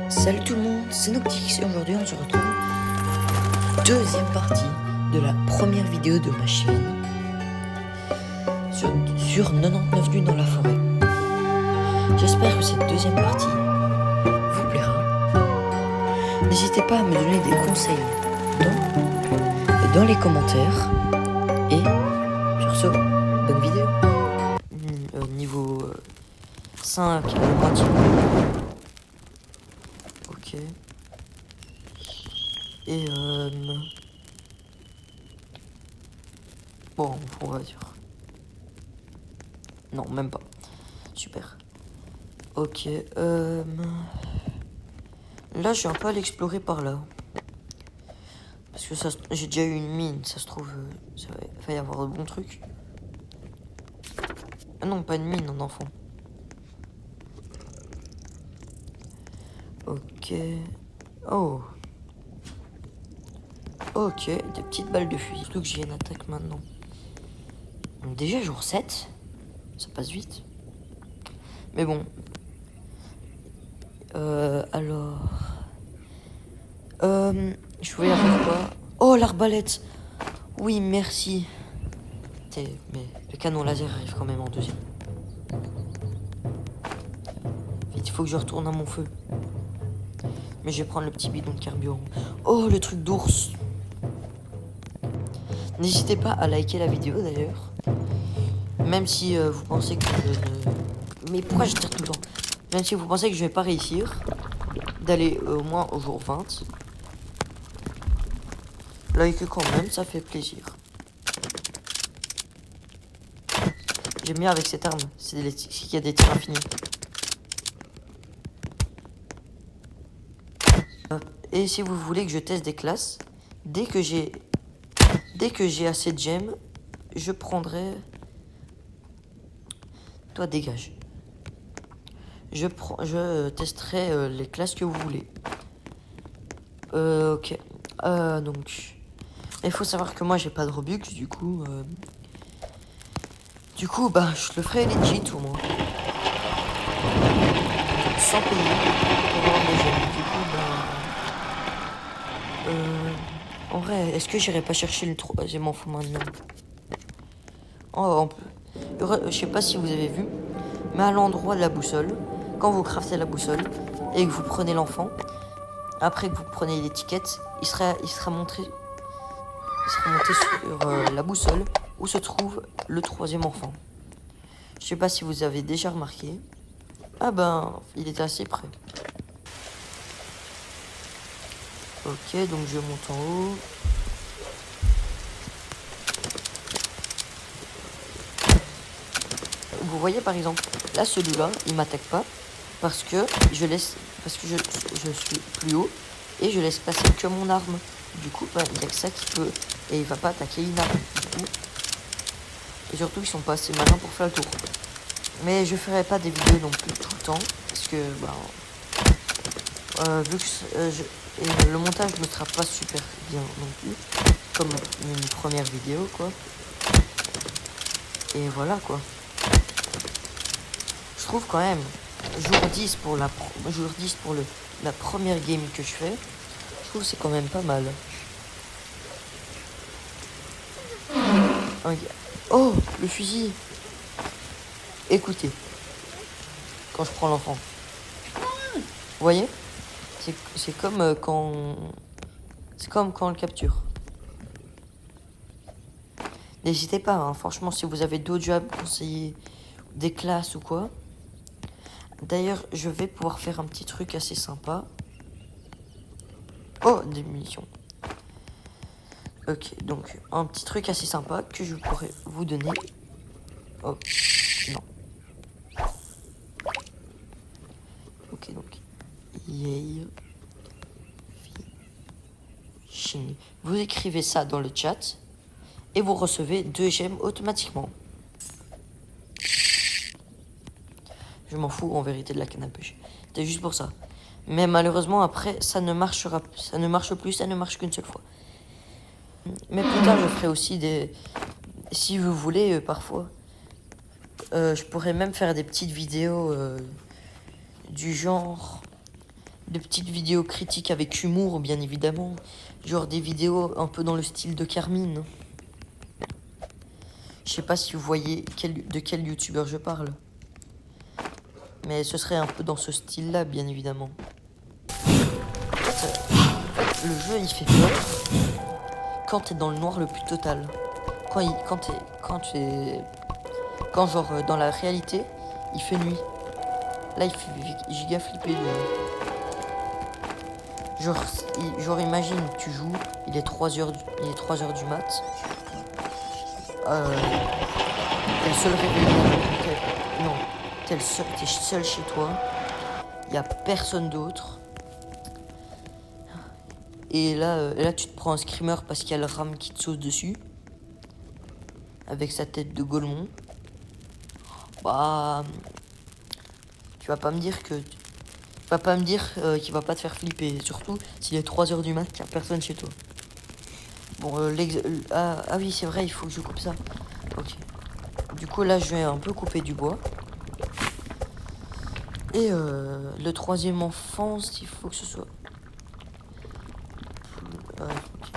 Salut tout le monde, c'est Noctix et aujourd'hui on se retrouve deuxième partie de la première vidéo de ma chaîne sur 99 nuits dans la forêt. J'espère que cette deuxième partie vous plaira. N'hésitez pas à me donner des conseils dans les commentaires et sur ce, bonne vidéo. Niveau 5 à la moitié. Ok. Et bon, on va dire. Non, même pas. Super. Ok. Là, je suis un peu à l'explorer par là. Parce que j'ai déjà eu une mine, ça se trouve, ça va y avoir de bons trucs. Ah non, pas une mine, un enfant. Ok. Oh. Ok, des petites balles de fusil. Surtout que j'ai une attaque maintenant. Donc déjà jour 7. Ça passe vite. Mais bon. Alors... je voulais avoir quoi? Oh, l'arbalète. Oui, merci. Mais le canon laser arrive quand même en deuxième. Vite, il faut que je retourne à mon feu. Mais je vais prendre le petit bidon de carburant. Oh, le truc d'ours. N'hésitez pas à liker la vidéo d'ailleurs. Même si vous pensez que je ne... Mais pourquoi je tire tout le temps? Même si vous pensez que je vais pas réussir d'aller au moins au jour 20. Like quand même, ça fait plaisir. J'aime bien avec cette arme, c'est qu'il y a des tirs infinis. Et si vous voulez que je teste des classes, dès que j'ai assez de gemmes, je prendrai... Toi, dégage. Je testerai les classes que vous voulez. Ok. Donc... Il faut savoir que moi, j'ai pas de Robux, du coup... bah, je le ferai legit au moins. Sans payer pour avoir des gemmes. Du coup, en vrai, est-ce que j'irai pas chercher le troisième enfant maintenant? Oh, je sais pas si vous avez vu, mais à l'endroit de la boussole, quand vous craftez la boussole et que vous prenez l'enfant, après que vous prenez l'étiquette, il sera monté sur la boussole où se trouve le troisième enfant. Je sais pas si vous avez déjà remarqué. Ah ben, il était assez près. Ok, donc je monte en haut. Vous voyez par exemple, là celui-là, il m'attaque pas parce que je suis plus haut et je laisse passer que mon arme. Du coup, bah, il n'y a que ça qui peut et il va pas attaquer une arme. Du coup. Et surtout, ils sont pas assez malins pour faire le tour. Mais je ferai pas des vidéos non plus tout le temps parce que vu que le montage ne sera pas super bien non plus, comme une première vidéo quoi. Et voilà quoi. Je trouve quand même jour 10 pour la première game que je fais, je trouve que c'est quand même pas mal. Okay. Oh, le fusil. Écoutez, quand je prends l'enfant, vous voyez, c'est comme quand on le capture. N'hésitez pas, hein, franchement, si vous avez d'autres jeux à conseiller, des classes ou quoi. D'ailleurs, je vais pouvoir faire un petit truc assez sympa. Oh, des munitions. Ok, donc un petit truc assez sympa que je pourrais vous donner. Oh, non. Ok, donc. Yay. Vous écrivez ça dans le chat et vous recevez 2 gemmes automatiquement. Je m'en fous en vérité de la canne à pêche. C'est juste pour ça. Mais malheureusement après ça ne marche plus, ça ne marche qu'une seule fois. Mais plus tard je ferai aussi des... Si vous voulez parfois, je pourrais même faire des petites vidéos du genre... de petites vidéos critiques avec humour, bien évidemment. Genre des vidéos un peu dans le style de Carmine. Je sais pas si vous voyez de quel youtubeur je parle. Mais ce serait un peu dans ce style-là, bien évidemment. En fait, le jeu, il fait peur quand t'es dans le noir le plus total. Quand genre dans la réalité, il fait nuit. Là, il fait giga flipper, lui. Genre imagine, tu joues, il est 3h du mat. T'es le seul réveillé. Non, t'es seul chez toi. Il y a personne d'autre. Et là, tu te prends un screamer parce qu'il y a le ram qui te saute dessus. Avec sa tête de Golemon. Bah... Tu vas pas me dire que... Tu vas pas me dire qu'il va pas te faire flipper. Surtout s'il est 3h du mat, qu'il y a personne chez toi. Bon, ah oui, c'est vrai, il faut que je coupe ça. Ok. Du coup, là, je vais un peu couper du bois. Et le troisième enfant, il faut que ce soit... Ouais, okay.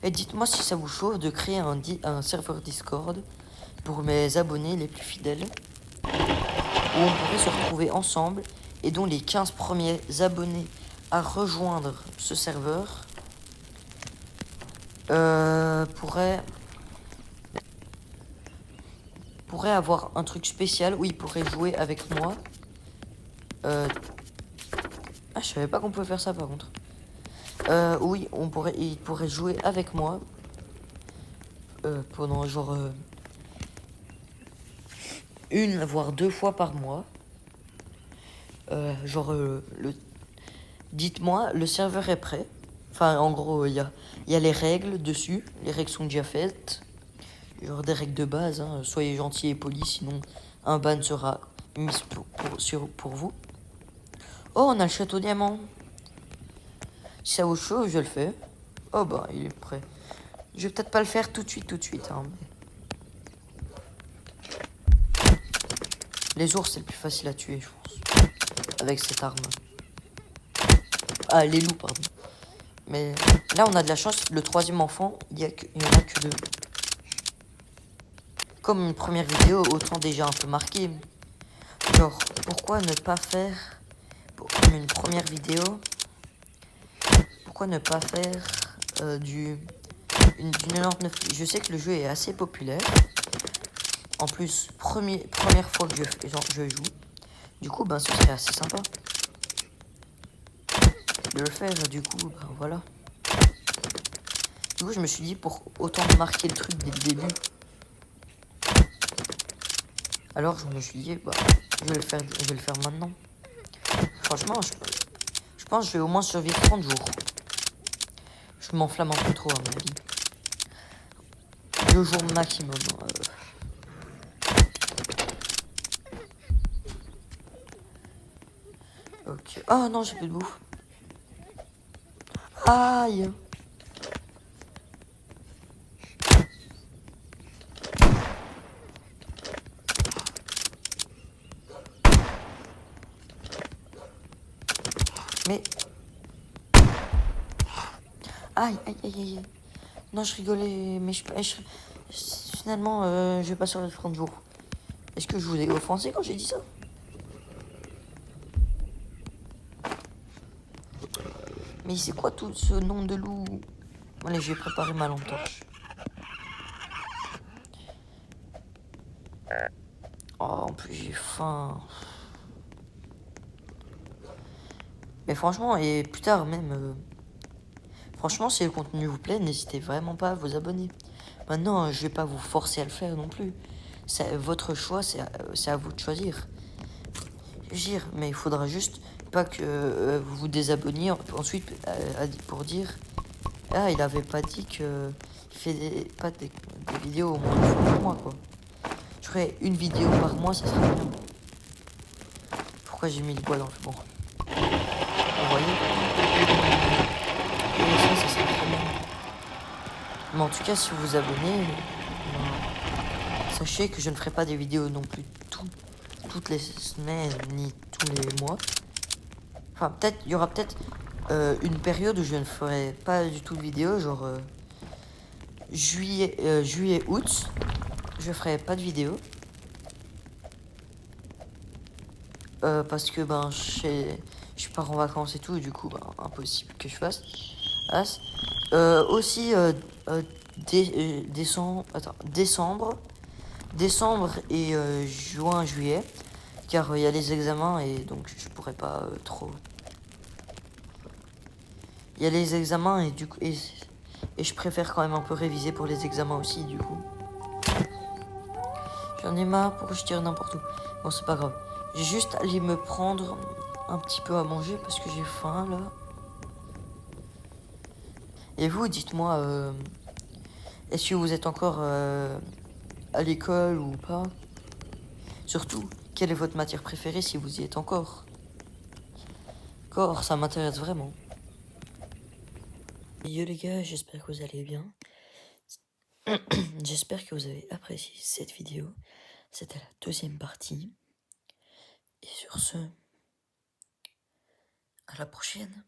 Et dites-moi si ça vous chauffe de créer un serveur Discord pour mes abonnés les plus fidèles, où on pourrait se retrouver ensemble et dont les 15 premiers abonnés à rejoindre ce serveur pourraient avoir un truc spécial où ils pourraient jouer avec moi. Ah, je savais pas qu'on pouvait faire ça par contre. Oui, il pourrait jouer avec moi pendant genre une voire 2 fois par mois. Dites-moi, le serveur est prêt. Enfin, en gros, il y a les règles dessus. Les règles sont déjà faites. Genre des règles de base. Hein. Soyez gentils et polis, sinon un ban sera mis pour vous. Oh, on a le château diamant. Si ça vous chauffe, je le fais. Oh bah, il est prêt. Je vais peut-être pas le faire tout de suite. Hein, mais... Les ours, c'est le plus facile à tuer, je pense. Avec cette arme. Ah, les loups, pardon. Mais là, on a de la chance. Le troisième enfant, il y en a que 2. Comme une première vidéo, autant déjà un peu marqué. Genre, pourquoi ne pas faire... Comme une première vidéo... Pourquoi ne pas faire d'une 99... Je sais que le jeu est assez populaire. En plus, première fois que je joue. Du coup, ben, ce serait assez sympa de le faire. Du coup, ben, voilà. Du coup, je me suis dit, pour autant marquer le truc dès le début. Alors, je me suis dit, bah, je vais le faire maintenant. Franchement, je pense que je vais au moins survivre 30 jours. Je m'enflamme un peu trop, à mon avis. 2 jours maximum. Ok. Oh non, j'ai plus de bouffe. Aïe. Mais... Aïe. Non, je rigolais, mais finalement, je vais pas sur les 30 jours. Est-ce que je vous ai offensé quand j'ai dit ça? Mais c'est quoi tout ce nom de loup? Allez, je vais préparer ma lampe torche. Oh, en plus j'ai faim. Mais franchement, et plus tard même... Franchement, si le contenu vous plaît, n'hésitez vraiment pas à vous abonner. Maintenant, je vais pas vous forcer à le faire non plus. C'est votre choix, c'est à vous de choisir. Je veux dire, mais il faudra juste pas que vous vous désabonniez ensuite pour dire... Ah, il avait pas dit que... Il fait pas des vidéos au moins 1 fois par mois, quoi. Je ferais une vidéo par mois, ça serait bien. Pourquoi j'ai mis le bois dans le... Bon. Vous voyez? Et ça serait très bien. Mais en tout cas, si vous vous abonnez, sachez que je ne ferai pas des vidéos non plus toutes les semaines, ni tous les mois. Enfin, peut-être, il y aura peut-être une période où je ne ferai pas du tout de vidéo, genre juillet, août, je ferai pas de vidéo. Parce que ben je pars en vacances et tout, et du coup ben, impossible que je fasse. Aussi décembre et juin, juillet, car il y a les examens et donc je pourrais pas trop. Il y a les examens et du coup et je préfère quand même un peu réviser pour les examens aussi du coup. J'en ai marre pour que je tire n'importe où. Bon, c'est pas grave. J'ai juste allé me prendre un petit peu à manger parce que j'ai faim là. Et vous, dites-moi, est-ce que vous êtes encore à l'école ou pas? Surtout, quelle est votre matière préférée si vous y êtes encore? Encore, ça m'intéresse vraiment. Yo les gars, j'espère que vous allez bien. J'espère que vous avez apprécié cette vidéo. C'était la deuxième partie. Et sur ce, à la prochaine.